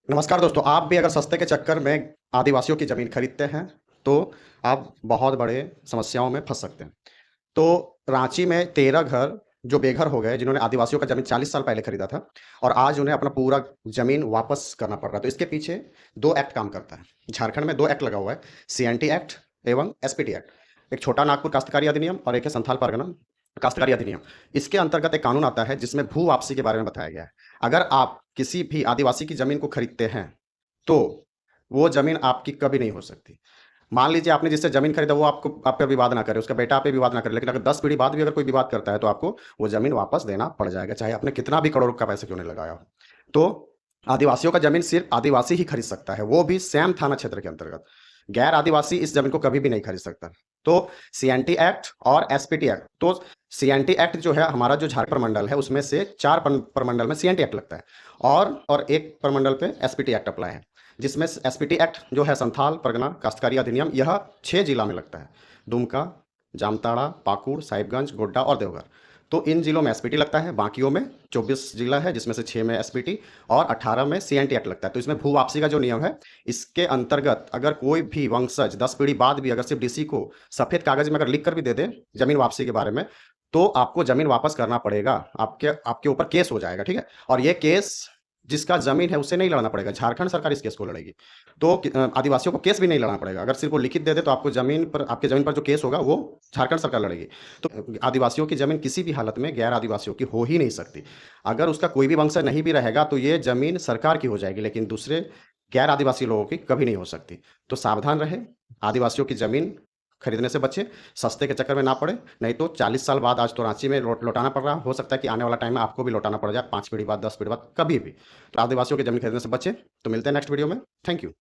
नमस्कार दोस्तों, आप भी अगर सस्ते के चक्कर में आदिवासियों की ज़मीन खरीदते हैं, तो आप बहुत बड़े समस्याओं में फँस सकते हैं। तो रांची में 13 घर जो बेघर हो गए, जिन्होंने आदिवासियों का ज़मीन 40 साल पहले खरीदा था और आज उन्हें अपना पूरा ज़मीन वापस करना पड़ रहा है। तो इसके पीछे 2 एक्ट काम करता है। झारखंड में 2 एक्ट लगा हुआ है, सीएनटी एक्ट एवं एसपीटी एक्ट। एक छोटा नागपुर काश्तकारी अधिनियम और एक है संथाल परगना काश्तकारी अधिनियम। इसके अंतर्गत एक कानून आता है जिसमें भू वापसी के बारे में बताया गया है। अगर आप किसी भी आदिवासी की ज़मीन को खरीदते हैं, तो वो ज़मीन आपकी कभी नहीं हो सकती। मान लीजिए आपने जिससे ज़मीन खरीदा वो आपको आप पे विवाद ना करे, उसका बेटा आप पे विवाद ना करे, लेकिन अगर 10 पीढ़ी बाद भी अगर कोई विवाद करता है तो आपको वो ज़मीन वापस देना पड़ जाएगा, चाहे आपने कितना भी करोड़ों का पैसा क्यों नहीं लगाया हो। तो आदिवासियों का ज़मीन सिर्फ़ आदिवासी ही खरीद सकता है, वो भी सैम थाना क्षेत्र के अंतर्गत। गैर आदिवासी इस ज़मीन को कभी भी नहीं खरीद सकता। तो सीएनटी एक्ट और एसपीटी एक्ट, तो सीएनटी एक्ट जो है हमारा जो झारखंड प्रमंडल है उसमें से 4 प्रमंडल में सीएनटी एक्ट लगता है और 1 प्रमंडल पे एसपीटी एक्ट अप्लाई है। जिसमें एसपीटी एक्ट जो है संथाल परगना काश्तकारी अधिनियम, यह 6 जिला में लगता है। दुमका, जामताड़ा, पाकुड़, साहिबगंज, गोड्डा और देवघर। तो इन जिलों में एसपीटी लगता है, बाकियों में 24 जिला है जिसमें से 6 में एसपीटी और 18 में सीएनटी एक्ट लगता है। तो इसमें भू वापसी का जो नियम है, इसके अंतर्गत अगर कोई भी वंशज 10 पीढ़ी बाद भी अगर सिर्फ डीसी को सफ़ेद कागज़ में अगर लिख कर भी दे दे ज़मीन वापसी के बारे में, तो आपको ज़मीन वापस करना पड़ेगा। आपके आपके ऊपर केस हो जाएगा, ठीक है? और ये केस जिसका ज़मीन है उससे नहीं लड़ना पड़ेगा, झारखंड सरकार इस केस को लड़ेगी। तो आदिवासियों को केस भी नहीं लड़ना पड़ेगा। अगर सिर्फ़ वो लिखित दे दे तो आपको ज़मीन पर आपकी ज़मीन पर जो केस होगा वो झारखंड सरकार लड़ेगी। तो आदिवासियों की ज़मीन किसी भी हालत में गैर आदिवासियों की हो ही नहीं सकती। अगर उसका कोई भी वंशज नहीं भी रहेगा तो ये ज़मीन सरकार की हो जाएगी, लेकिन दूसरे गैर आदिवासी लोगों की कभी नहीं हो सकती। तो सावधान रहें, आदिवासियों की ज़मीन खरीदने से बचें, सस्ते के चक्कर में ना पड़ें, नहीं तो 40 साल बाद आज तो रांची में लौटाना पड़ रहा, हो सकता है कि आने वाला टाइम में आपको भी लौटाना पड़ जाए 5 पीढ़ी बाद, 10 पीढ़ी बाद, कभी भी। तो आदिवासियों की ज़मीन खरीदने से बचें। तो मिलते हैं नेक्स्ट वीडियो में। Thank you.